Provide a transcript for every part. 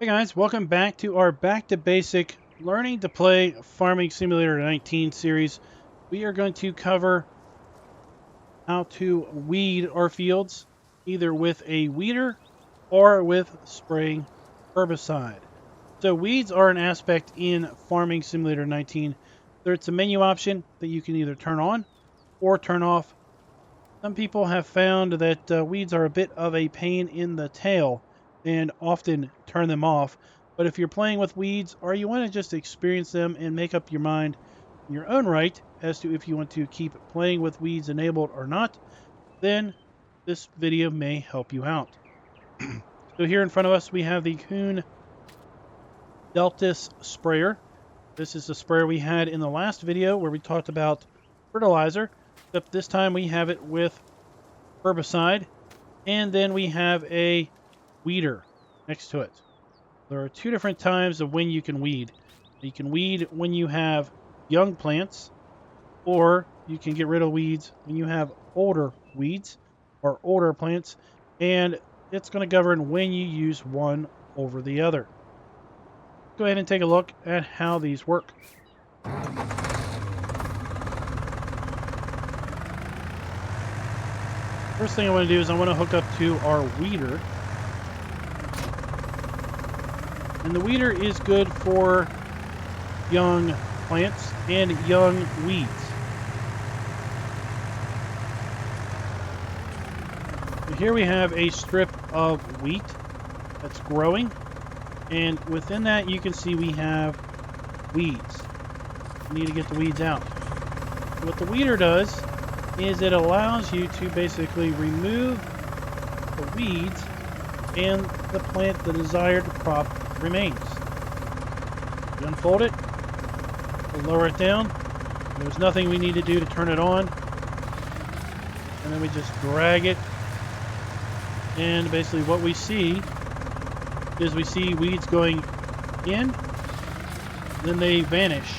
Hey guys, welcome back to our Back to Basic Learning to Play Farming Simulator 19 series. We are going to cover how to weed our fields, either with a weeder or with spraying herbicide. So weeds are an aspect in Farming Simulator 19. There's a menu option that you can either turn on or turn off. Some people have found that weeds are a bit of a pain in the tail and often turn them off. But if you're playing with weeds or you want to just experience them and make up your mind in your own right as to if you want to keep playing with weeds enabled or not, then this video may help you out. So here in front of us we have the Kuhn Deltis sprayer. This is the sprayer we had in the last video where we talked about fertilizer, except this time we have it with herbicide, and then we have a weeder next to it. There are two different times of when you can weed. You can weed when you have young plants, or you can get rid of weeds when you have older weeds or older plants, and it's going to govern when you use one over the other. Go ahead and take a look at how these work. First thing I want to do is I want to hook up to our weeder. And the weeder is good for young plants and young weeds. So here we have a strip of wheat that's growing, and within that you can see we have weeds. We need to get the weeds out. What the weeder does is it allows you to basically remove the weeds and the plant, the desired crop remains. You unfold it, we'll lower it down. There's nothing we need to do to turn it on. And then we just drag it. And basically what we see is we see weeds going in, then they vanish.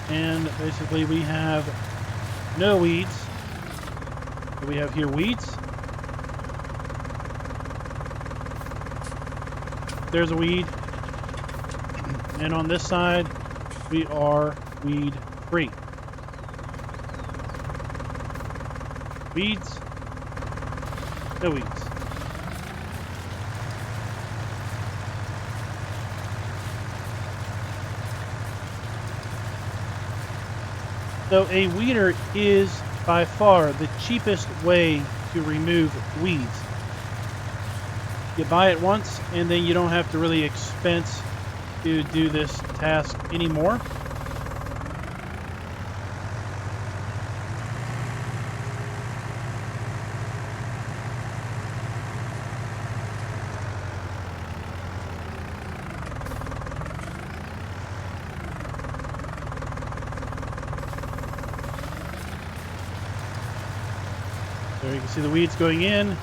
And basically we have no weeds. We have here weeds. There's a weed. And on this side, we are weed free. Weeds, no weeds. So a weeder is by far the cheapest way to remove weeds. You buy it once and then you don't have to really expense to do this task anymore. There you can see the weeds going in,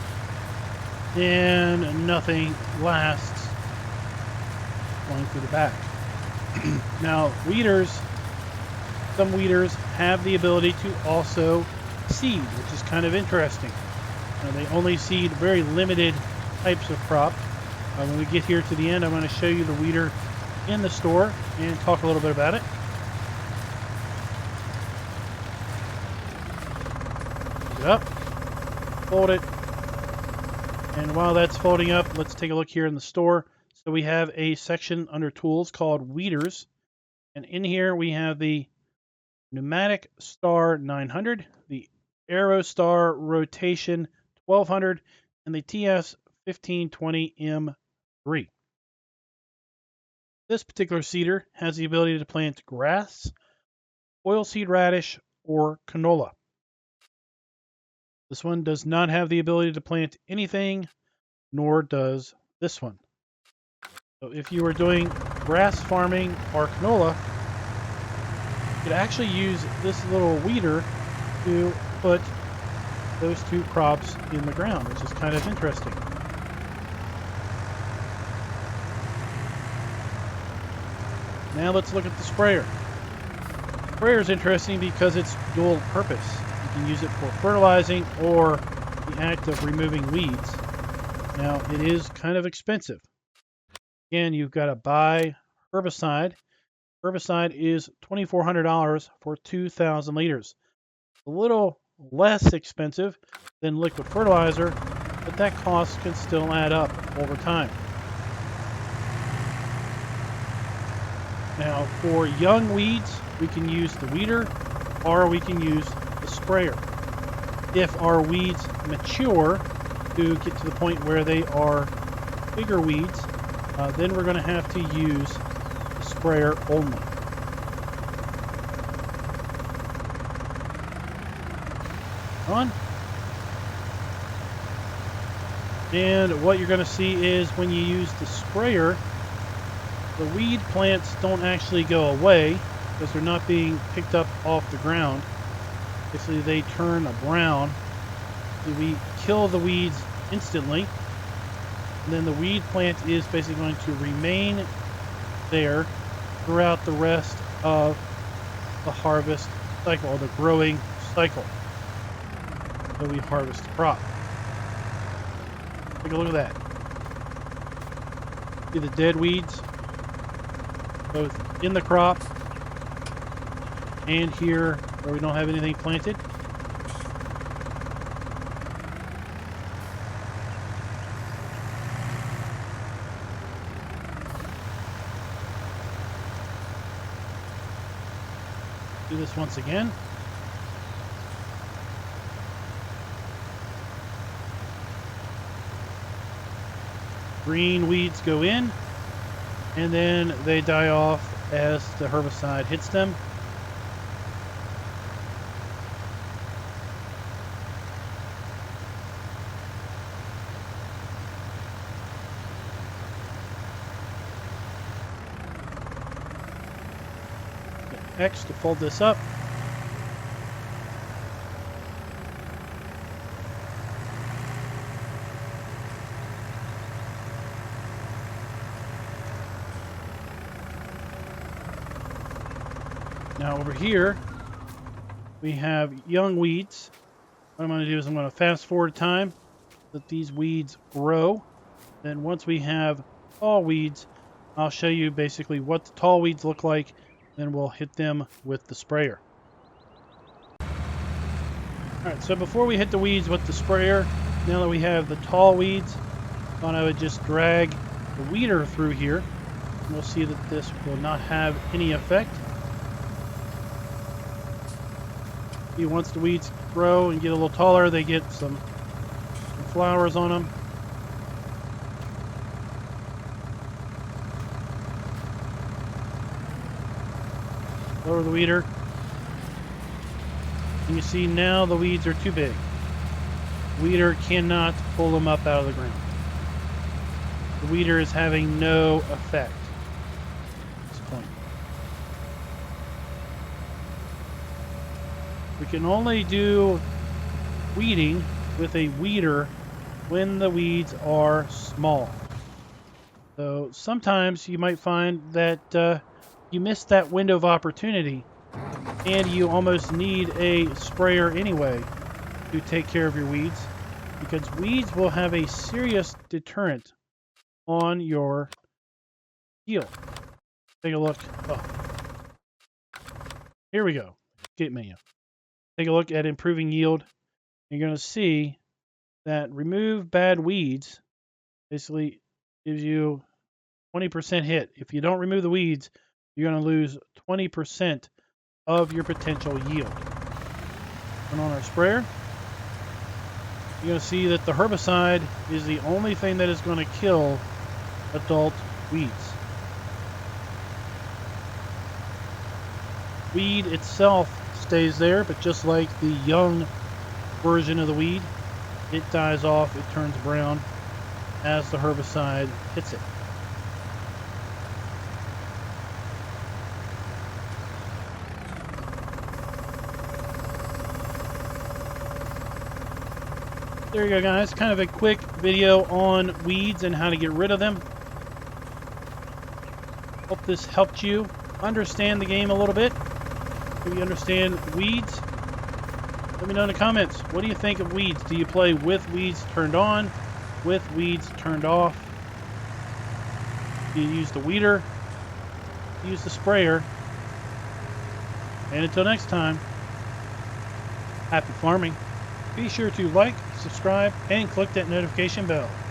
and nothing lasts going through the back. Now, some weeders have the ability to also seed, which is kind of interesting. Now, they only seed very limited types of crop. When we get here to the end, I'm going to show you the weeder in the store and talk a little bit about it. Pick it up. Fold it, and while that's folding up, let's take a look here in the store. So we have a section under tools called weeders, and in here we have the Pneumatic Star 900, the Aerostar Rotation 1200, and the TS 1520M3. This particular seeder has the ability to plant grass, oilseed radish, or canola. This one does not have the ability to plant anything, nor does this one. So if you were doing grass farming or canola, you could actually use this little weeder to put those two crops in the ground, which is kind of interesting. Now let's look at the sprayer. The sprayer is interesting because it's dual purpose. You can use it for fertilizing or the act of removing weeds. Now, it is kind of expensive. Again, you've got to buy herbicide. Herbicide is $2,400 for 2,000 liters. A little less expensive than liquid fertilizer, but that cost can still add up over time. Now, for young weeds, we can use the weeder or we can use the sprayer. If our weeds mature to get to the point where they are bigger weeds, then we're going to have to use the sprayer only. On. And what you're going to see is when you use the sprayer, the weed plants don't actually go away because they're not being picked up off the ground. Basically, they turn brown. We kill the weeds instantly. And then the weed plant is basically going to remain there throughout the rest of the harvest cycle, or the growing cycle. So we harvest the crop. Take a look at that. See the dead weeds? Both in the crop and here where we don't have anything planted. Do this once again. Green weeds go in, and then they die off as the herbicide hits them. Hit X to fold this up. Now over here, we have young weeds. What I'm going to do is I'm going to fast forward time, let these weeds grow. Then once we have tall weeds, I'll show you basically what the tall weeds look like. Then we'll hit them with the sprayer. Alright, so before we hit the weeds with the sprayer, now that we have the tall weeds, I thought I would just drag the weeder through here. And we'll see that this will not have any effect. Once the weeds grow and get a little taller, they get some flowers on them. Lower the weeder. And you see now the weeds are too big. The weeder cannot pull them up out of the ground. The weeder is having no effect at this point. We can only do weeding with a weeder when the weeds are small. So sometimes you might find that you missed that window of opportunity and you almost need a sprayer anyway to take care of your weeds, because weeds will have a serious deterrent on your yield. Take a look. Oh. Here we go. Escape menu. Take a look at improving yield. You're going to see that remove bad weeds basically gives you 20% hit. If you don't remove the weeds, you're going to lose 20% of your potential yield. Turn on our sprayer. You're going to see that the herbicide is the only thing that is going to kill adult weeds. Weed itself stays there, but just like the young version of the weed, it dies off, it turns brown as the herbicide hits it. There you go, guys. Kind of a quick video on weeds and how to get rid of them. Hope this helped you understand the game a little bit. Do you understand weeds? Let me know in the comments. What do you think of weeds? Do you play with weeds turned on, with weeds turned off? You use the weeder, use the sprayer. And until next time, happy farming. Be sure to like, subscribe, and click that notification bell.